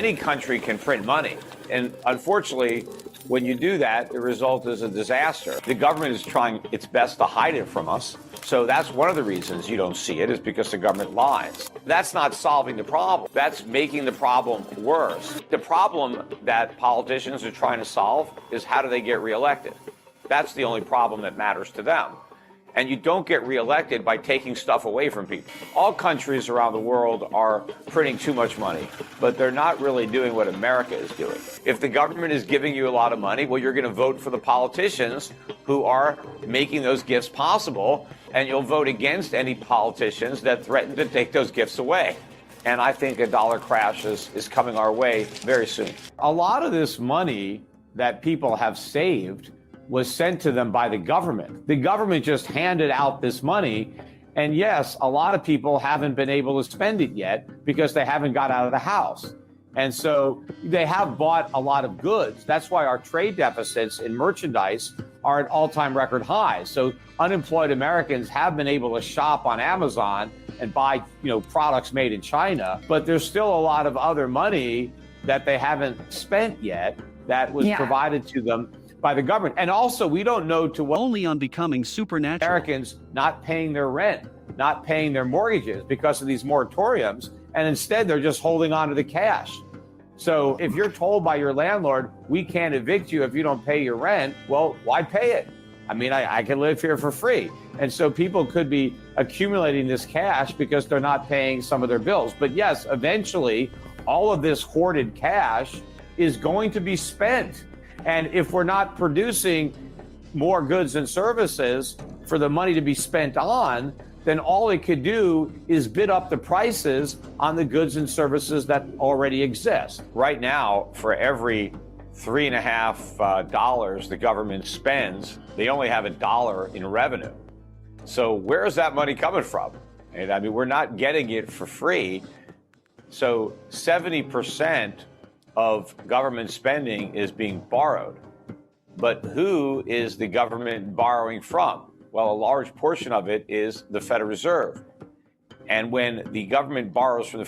any country can print money. And unfortunately, when you do that, the result is a disaster. The government is trying its best to hide it from us. So that's one of the reasons you don't see it, is because the government lies. That's not solving the problem. That's making the problem worse. The problem that politicians are trying to solve is how do they get reelected? That's the only problem that matters to them. And you don't get reelected by taking stuff away from people. All countries around the world are printing too much money, but they're not really doing what America is doing. If the government is giving you a lot of money, well, you're going to vote for the politicians who are making those gifts possible, and you'll vote against any politicians that threaten to take those gifts away. And I think a dollar crash is coming our way very soon. A lot of this money that people have saved was sent to them by the government. The government just handed out this money. And yes, a lot of people haven't been able to spend it yet because they haven't got out of the house. And so they have bought a lot of goods. That's why our trade deficits in merchandise are at all-time record highs. So unemployed Americans have been able to shop on Amazon and buy, products made in China. But there's still a lot of other money that they haven't spent yet that was provided to them by the government. And also, we don't know to what only on Becoming Supernatural. Americans not paying their rent, not paying their mortgages because of these moratoriums, and instead they're just holding on to the cash. So if you're told by your landlord, we can't evict you if you don't pay your rent, well, why pay it? I mean, I can live here for free. And so people could be accumulating this cash because they're not paying some of their bills. But yes, eventually, all of this hoarded cash is going to be spent. And if we're not producing more goods and services for the money to be spent on, then all it could do is bid up the prices on the goods and services that already exist. Right now, for every $3.50 the government spends, they only have $1 in revenue. So where is that money coming from? And I mean, we're not getting it for free. So 70% of government spending is being borrowed. But who is the government borrowing from? Well, a large portion of it is the Federal Reserve. And when the government borrows from the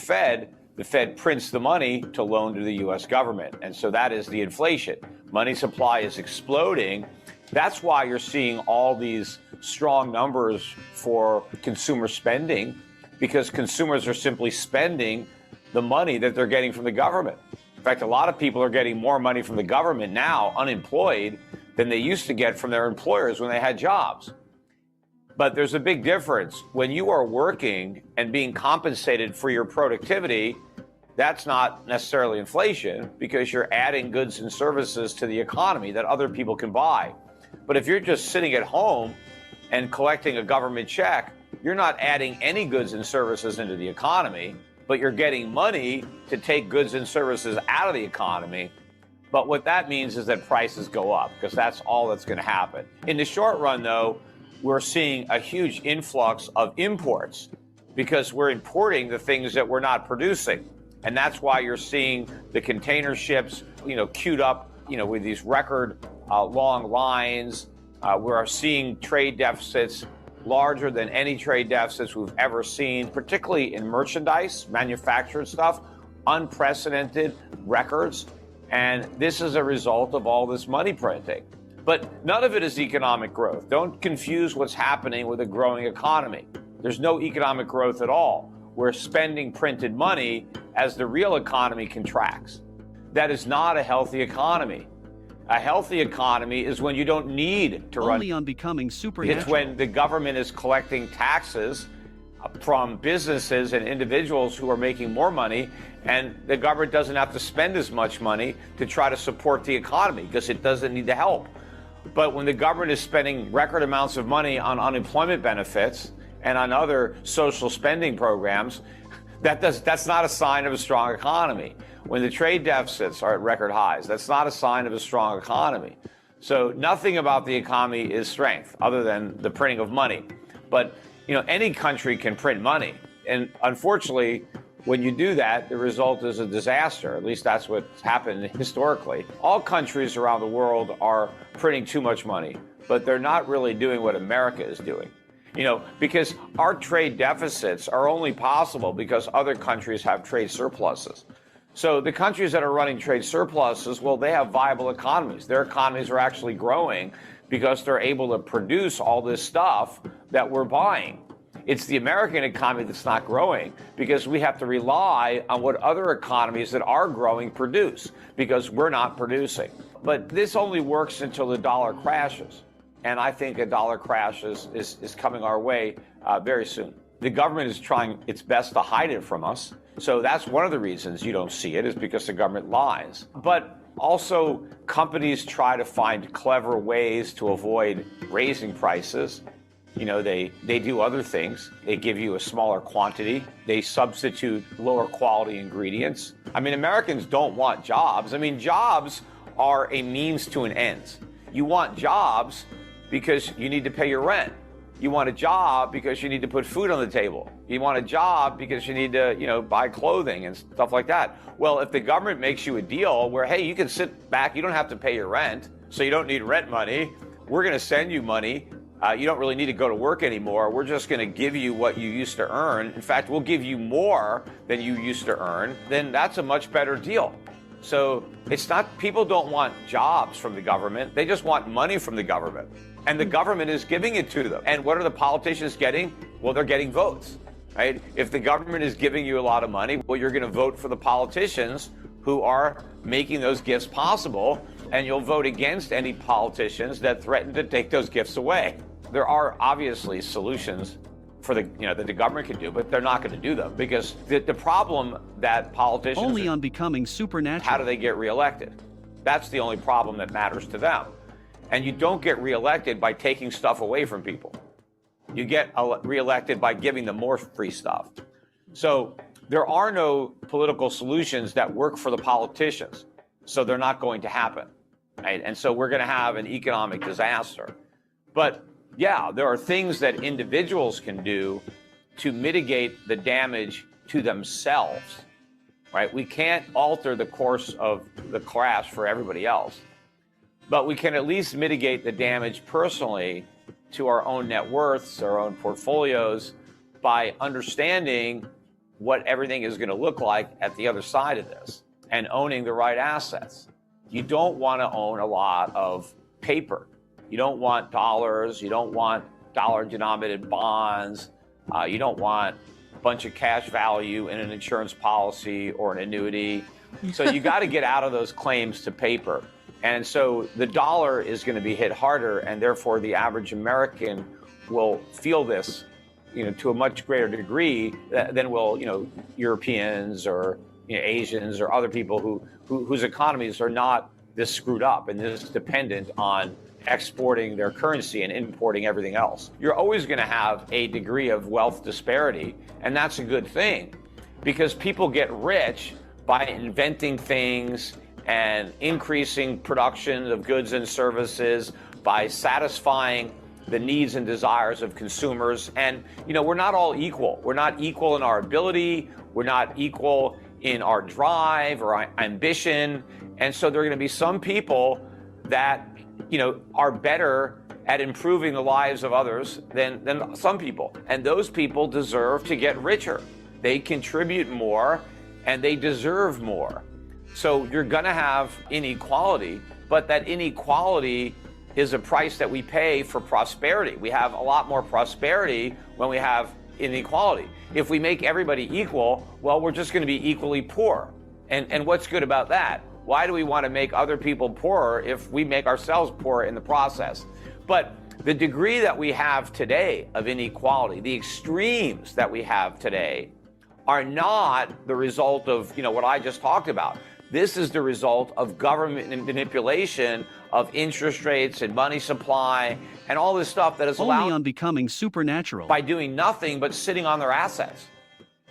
Fed prints the money to loan to the U.S. government. And so that is the inflation. Money supply is exploding. That's why you're seeing all these strong numbers for consumer spending, because consumers are simply spending the money that they're getting from the government. In fact, a lot of people are getting more money from the government now, unemployed, than they used to get from their employers when they had jobs. But there's a big difference. When you are working and being compensated for your productivity, that's not necessarily inflation, because you're adding goods and services to the economy that other people can buy. But if you're just sitting at home and collecting a government check, you're not adding any goods and services into the economy, but you're getting money to take goods and services out of the economy. But what that means is that prices go up, because that's all that's going to happen. In the short run, though, we're seeing a huge influx of imports because we're importing the things that we're not producing. And that's why you're seeing the container ships, queued up, with these record long lines. We're seeing trade deficits larger than any trade deficits we've ever seen, particularly in merchandise, manufactured stuff, unprecedented records. And this is a result of all this money printing. But none of it is economic growth. Don't confuse what's happening with a growing economy. There's no economic growth at all. We're spending printed money as the real economy contracts. That is not a healthy economy. A healthy economy is when you don't need to run. Only on Becoming Supernatural. It's when the government is collecting taxes from businesses and individuals who are making more money, and the government doesn't have to spend as much money to try to support the economy because it doesn't need the help. But when the government is spending record amounts of money on unemployment benefits and on other social spending programs, that's not a sign of a strong economy. When the trade deficits are at record highs, that's not a sign of a strong economy. So nothing about the economy is strength other than the printing of money. But any country can print money. And unfortunately, when you do that, the result is a disaster. At least that's what's happened historically. All countries around the world are printing too much money, but they're not really doing what America is doing. Because our trade deficits are only possible because other countries have trade surpluses. So the countries that are running trade surpluses, well, they have viable economies. Their economies are actually growing because they're able to produce all this stuff that we're buying. It's the American economy that's not growing because we have to rely on what other economies that are growing produce because we're not producing. But this only works until the dollar crashes. And I think a dollar crash is coming our way very soon. The government is trying its best to hide it from us. So that's one of the reasons you don't see it, is because the government lies. But also, companies try to find clever ways to avoid raising prices. You know, they do other things. They give you a smaller quantity. They substitute lower quality ingredients. I mean, Americans don't want jobs. I mean, jobs are a means to an end. You want jobs because you need to pay your rent. You want a job because you need to put food on the table. You want a job because you need to, buy clothing and stuff like that. Well, if the government makes you a deal where, hey, you can sit back, you don't have to pay your rent, so you don't need rent money. We're going to send you money. You don't really need to go to work anymore. We're just going to give you what you used to earn. In fact, we'll give you more than you used to earn. Then that's a much better deal. So it's not, people don't want jobs from the government. They just want money from the government. And the government is giving it to them. And what are the politicians getting? Well, they're getting votes, right? If the government is giving you a lot of money, well, you're going to vote for the politicians who are making those gifts possible. And you'll vote against any politicians that threaten to take those gifts away. There are obviously solutions for that the government can do, but they're not going to do them because the problem that politicians Only on Becoming Supernatural. How do they get reelected? That's the only problem that matters to them. And you don't get reelected by taking stuff away from people. You get reelected by giving them more free stuff. So there are no political solutions that work for the politicians. So they're not going to happen, right? And so we're going to have an economic disaster. But yeah, there are things that individuals can do to mitigate the damage to themselves, right? We can't alter the course of the crash for everybody else, but we can at least mitigate the damage personally to our own net worths, our own portfolios, by understanding what everything is going to look like at the other side of this and owning the right assets. You don't want to own a lot of paper. You don't want dollars. You don't want dollar-denominated bonds. You don't want a bunch of cash value in an insurance policy or an annuity. So you got to get out of those claims to paper. And so the dollar is going to be hit harder, and therefore the average American will feel this, to a much greater degree than will, Europeans or Asians or other people whose economies are not this screwed up and this dependent on exporting their currency and importing everything else. You're always going to have a degree of wealth disparity, and that's a good thing because people get rich by inventing things and increasing production of goods and services, by satisfying the needs and desires of consumers. And, we're not all equal. We're not equal in our ability. We're not equal in our drive or our ambition. And so there are going to be some people that are better at improving the lives of others than some people. And those people deserve to get richer. They contribute more and they deserve more. So you're going to have inequality, but that inequality is a price that we pay for prosperity. We have a lot more prosperity when we have inequality. If we make everybody equal, well, we're just going to be equally poor. And what's good about that? Why do we want to make other people poorer if we make ourselves poorer in the process? But the degree that we have today of inequality, the extremes that we have today, are not the result of, what I just talked about. This is the result of government manipulation of interest rates and money supply and all this stuff that is allowed Only on Becoming Supernatural. by doing nothing but sitting on their assets.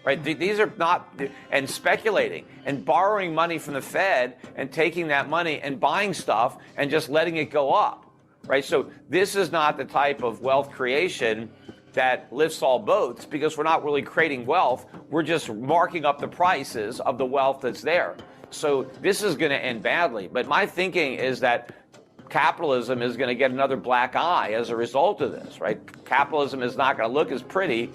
Right? These are not, and speculating and borrowing money from the Fed and taking that money and buying stuff and just letting it go up. Right? So this is not the type of wealth creation that lifts all boats, because we're not really creating wealth. We're just marking up the prices of the wealth that's there. So this is going to end badly. But my thinking is that capitalism is going to get another black eye as a result of this, right? Capitalism is not going to look as pretty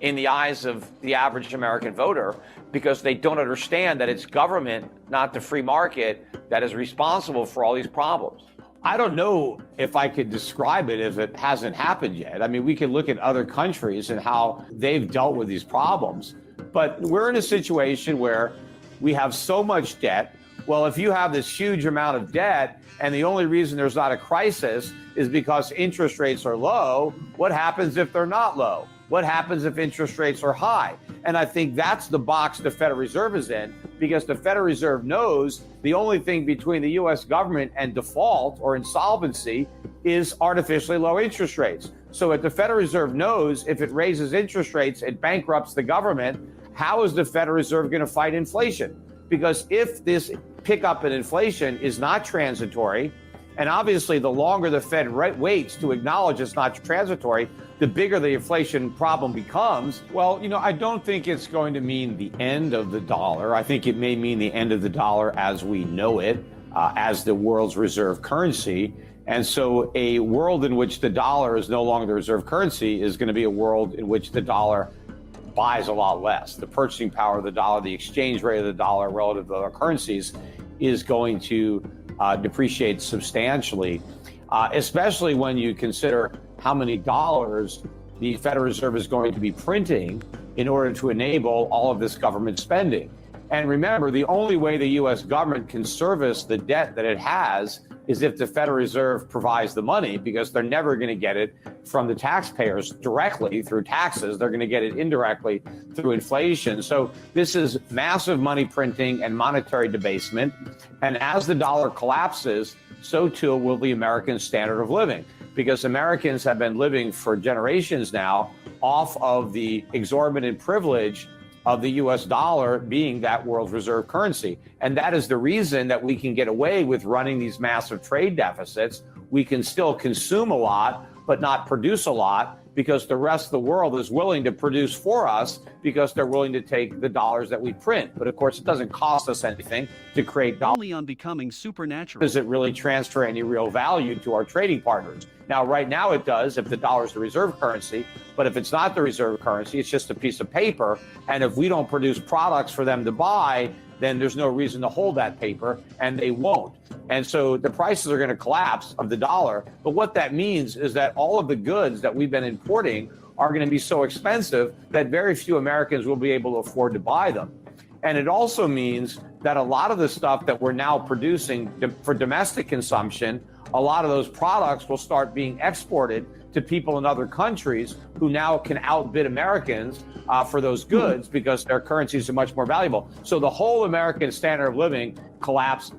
in the eyes of the average American voter because they don't understand that it's government, not the free market, that is responsible for all these problems. I don't know if I could describe it if it hasn't happened yet. I mean, we can look at other countries and how they've dealt with these problems, but we're in a situation where we have so much debt. Well, if you have this huge amount of debt and the only reason there's not a crisis is because interest rates are low, what happens if they're not low? What happens if interest rates are high? And I think that's the box the Federal Reserve is in, because the Federal Reserve knows the only thing between the U.S. government and default or insolvency is artificially low interest rates. So if the Federal Reserve knows if it raises interest rates, it bankrupts the government, how is the Federal Reserve going to fight inflation? Because if this pickup in inflation is not transitory, and obviously the longer the Fed waits to acknowledge it's not transitory, the bigger the inflation problem becomes. Well, I don't think it's going to mean the end of the dollar. I think it may mean the end of the dollar as we know it, as the world's reserve currency. And so a world in which the dollar is no longer the reserve currency is going to be a world in which the dollar buys a lot less. The purchasing power of the dollar, the exchange rate of the dollar relative to other currencies is going to depreciate substantially, especially when you consider how many dollars the Federal Reserve is going to be printing in order to enable all of this government spending. And remember, the only way the U.S. government can service the debt that it has is if the Federal Reserve provides the money, because they're never going to get it from the taxpayers directly through taxes. They're going to get it indirectly through inflation. So this is massive money printing and monetary debasement. And as the dollar collapses, so too will the American standard of living, because Americans have been living for generations now off of the exorbitant privilege of the U.S. dollar being that world's reserve currency. And that is the reason that we can get away with running these massive trade deficits. We can still consume a lot, but not produce a lot, because the rest of the world is willing to produce for us because they're willing to take the dollars that we print. But of course, it doesn't cost us anything to create dollars. Only on Becoming Supernatural Does it really transfer any real value to our trading partners? Now, right now it does if the dollar is the reserve currency, but if it's not the reserve currency, it's just a piece of paper. And if we don't produce products for them to buy, then there's no reason to hold that paper, and they won't. And so the prices are going to collapse of the dollar. But what that means is that all of the goods that we've been importing are going to be so expensive that very few Americans will be able to afford to buy them. And it also means that a lot of the stuff that we're now producing for domestic consumption, a lot of those products will start being exported to people in other countries who now can outbid Americans for those goods because their currencies are much more valuable. So the whole American standard of living collapses.